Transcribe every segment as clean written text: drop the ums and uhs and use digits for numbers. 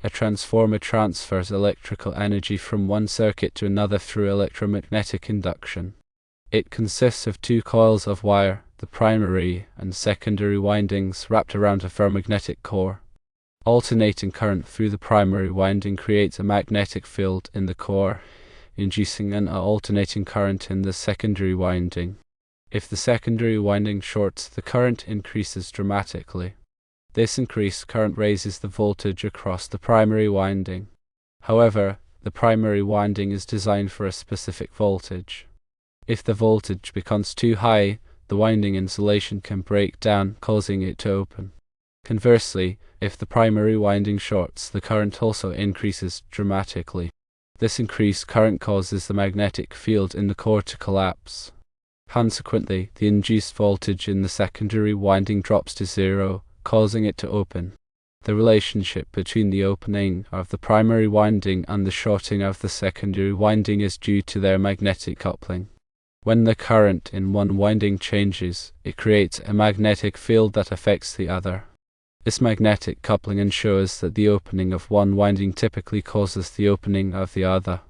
A transformer transfers electrical energy from one circuit to another through electromagnetic induction. It consists of two coils of wire, the primary and secondary windings wrapped around a ferromagnetic core. Alternating current through the primary winding creates a magnetic field in the core, inducing an alternating current in the secondary winding. If the secondary winding shorts, the current increases dramatically. This increased current raises the voltage across the primary winding. However, the primary winding is designed for a specific voltage. If the voltage becomes too high, the winding insulation can break down, causing it to open. Conversely, if the primary winding shorts, the current also increases dramatically. This increased current causes the magnetic field in the core to collapse. Consequently, the induced voltage in the secondary winding drops to zero, causing it to open. The relationship between the opening of the primary winding and the shorting of the secondary winding is due to their magnetic coupling. When the current in one winding changes, it creates a magnetic field that affects the other. This magnetic coupling ensures that the opening of one winding typically causes the opening of the other.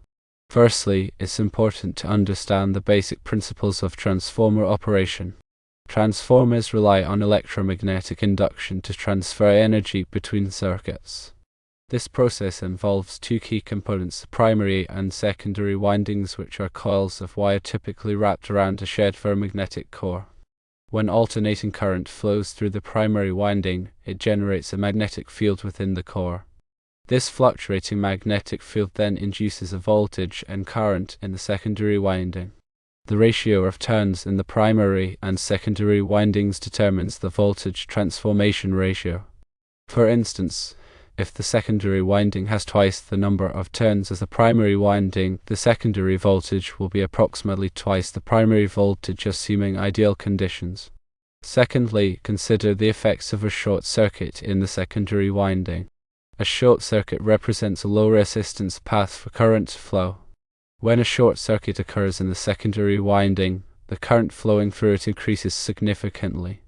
Firstly, it's important to understand the basic principles of transformer operation. Transformers rely on electromagnetic induction to transfer energy between circuits. This process involves two key components, the primary and secondary windings, which are coils of wire typically wrapped around a shared ferromagnetic core. When alternating current flows through the primary winding, it generates a magnetic field within the core. This fluctuating magnetic field then induces a voltage and current in the secondary winding. The ratio of turns in the primary and secondary windings determines the voltage transformation ratio. For instance, if the secondary winding has twice the number of turns as the primary winding, the secondary voltage will be approximately twice the primary voltage, assuming ideal conditions. Secondly, consider the effects of a short circuit in the secondary winding. A short circuit represents a low resistance path for current to flow. When a short circuit occurs in the secondary winding, the current flowing through it increases significantly.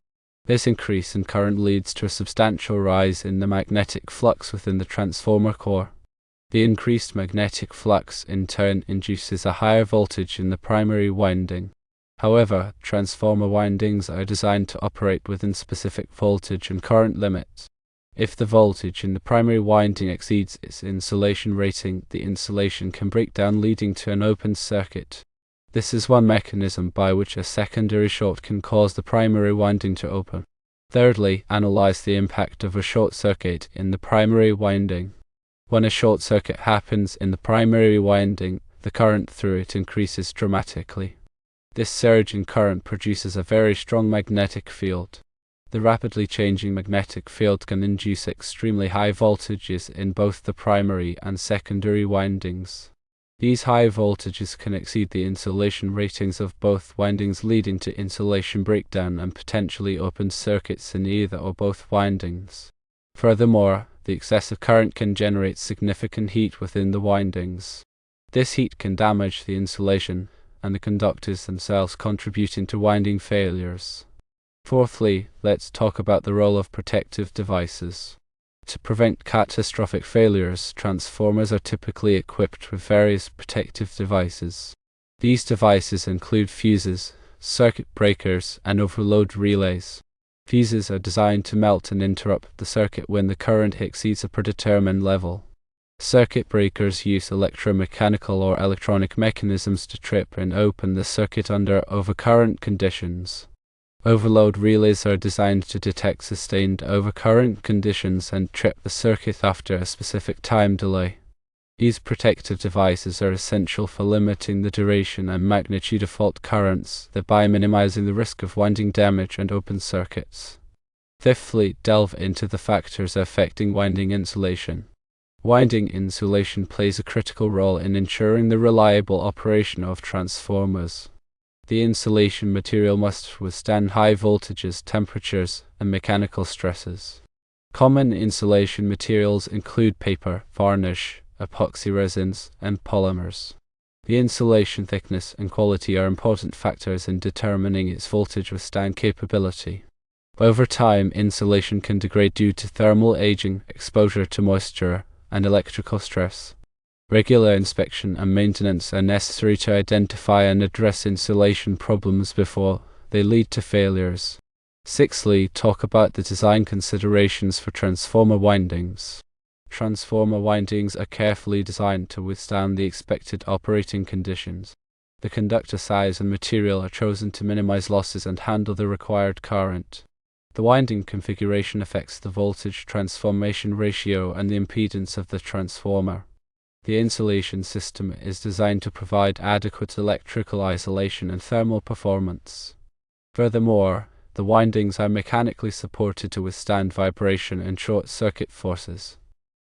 This increase in current leads to a substantial rise in the magnetic flux within the transformer core. The increased magnetic flux in turn induces a higher voltage in the primary winding. However, transformer windings are designed to operate within specific voltage and current limits. If the voltage in the primary winding exceeds its insulation rating, the insulation can break down, leading to an open circuit. This is one mechanism by which a secondary short can cause the primary winding to open. Thirdly, analyze the impact of a short circuit in the primary winding. When a short circuit happens in the primary winding, the current through it increases dramatically. This surge in current produces a very strong magnetic field. The rapidly changing magnetic field can induce extremely high voltages in both the primary and secondary windings. These high voltages can exceed the insulation ratings of both windings, leading to insulation breakdown and potentially open circuits in either or both windings. Furthermore, the excessive current can generate significant heat within the windings. This heat can damage the insulation and the conductors themselves, contributing to winding failures. Fourthly, let's talk about the role of protective devices. To prevent catastrophic failures, transformers are typically equipped with various protective devices. These devices include fuses, circuit breakers, and overload relays. Fuses are designed to melt and interrupt the circuit when the current exceeds a predetermined level. Circuit breakers use electromechanical or electronic mechanisms to trip and open the circuit under overcurrent conditions. Overload relays are designed to detect sustained overcurrent conditions and trip the circuit after a specific time delay. These protective devices are essential for limiting the duration and magnitude of fault currents, thereby minimizing the risk of winding damage and open circuits. Fifthly, delve into the factors affecting winding insulation. Winding insulation plays a critical role in ensuring the reliable operation of transformers. The insulation material must withstand high voltages, temperatures, and mechanical stresses. Common insulation materials include paper, varnish, epoxy resins, and polymers. The insulation thickness and quality are important factors in determining its voltage withstand capability. Over time, insulation can degrade due to thermal aging, exposure to moisture, and electrical stress. Regular inspection and maintenance are necessary to identify and address insulation problems before they lead to failures. Sixthly, talk about the design considerations for transformer windings. Transformer windings are carefully designed to withstand the expected operating conditions. The conductor size and material are chosen to minimize losses and handle the required current. The winding configuration affects the voltage transformation ratio and the impedance of the transformer. The insulation system is designed to provide adequate electrical isolation and thermal performance. Furthermore, the windings are mechanically supported to withstand vibration and short-circuit forces.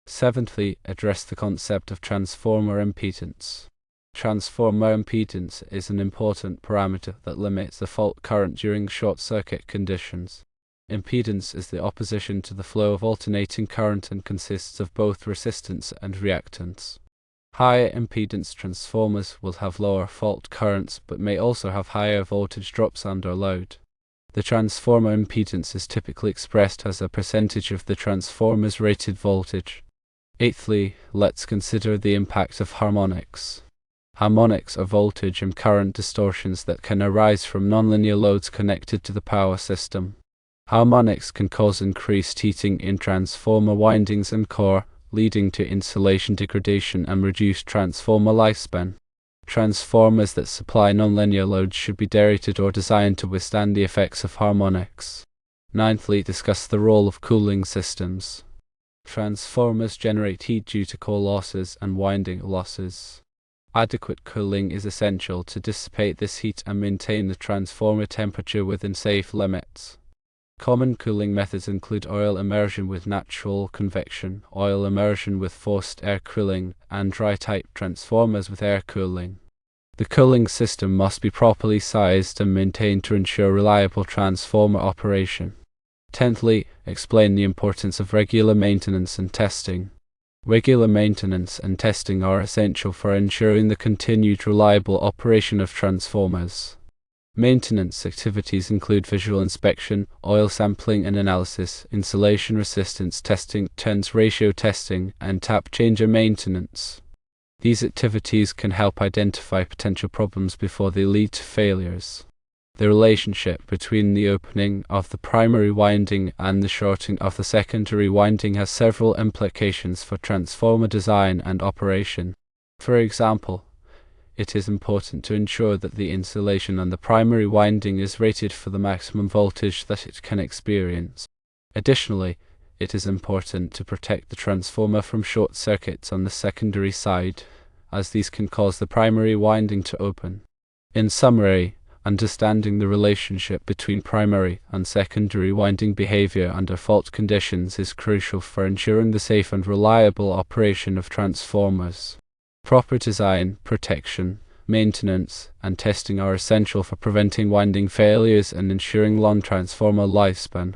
Seventhly, address the concept of transformer impedance. Transformer impedance is an important parameter that limits the fault current during short-circuit conditions. Impedance is the opposition to the flow of alternating current and consists of both resistance and reactance. Higher impedance transformers will have lower fault currents but may also have higher voltage drops under load. The transformer impedance is typically expressed as a percentage of the transformer's rated voltage. Eighthly, let's consider the impact of harmonics. Harmonics are voltage and current distortions that can arise from nonlinear loads connected to the power system. Harmonics can cause increased heating in transformer windings and core, leading to insulation degradation and reduced transformer lifespan. Transformers that supply nonlinear loads should be derated or designed to withstand the effects of harmonics. Ninthly, discuss the role of cooling systems. Transformers generate heat due to core losses and winding losses. Adequate cooling is essential to dissipate this heat and maintain the transformer temperature within safe limits. Common cooling methods include oil immersion with natural convection, oil immersion with forced air cooling, and dry-type transformers with air cooling. The cooling system must be properly sized and maintained to ensure reliable transformer operation. Tenthly, explain the importance of regular maintenance and testing. Regular maintenance and testing are essential for ensuring the continued reliable operation of transformers. Maintenance activities include visual inspection, oil sampling and analysis, insulation resistance testing, turns ratio testing, and tap changer maintenance. These activities can help identify potential problems before they lead to failures. The relationship between the opening of the primary winding and the shorting of the secondary winding has several implications for transformer design and operation. For example, it is important to ensure that the insulation on the primary winding is rated for the maximum voltage that it can experience. Additionally, it is important to protect the transformer from short circuits on the secondary side, as these can cause the primary winding to open. In summary, understanding the relationship between primary and secondary winding behavior under fault conditions is crucial for ensuring the safe and reliable operation of transformers. Proper design, protection, maintenance, and testing are essential for preventing winding failures and ensuring long transformer lifespan.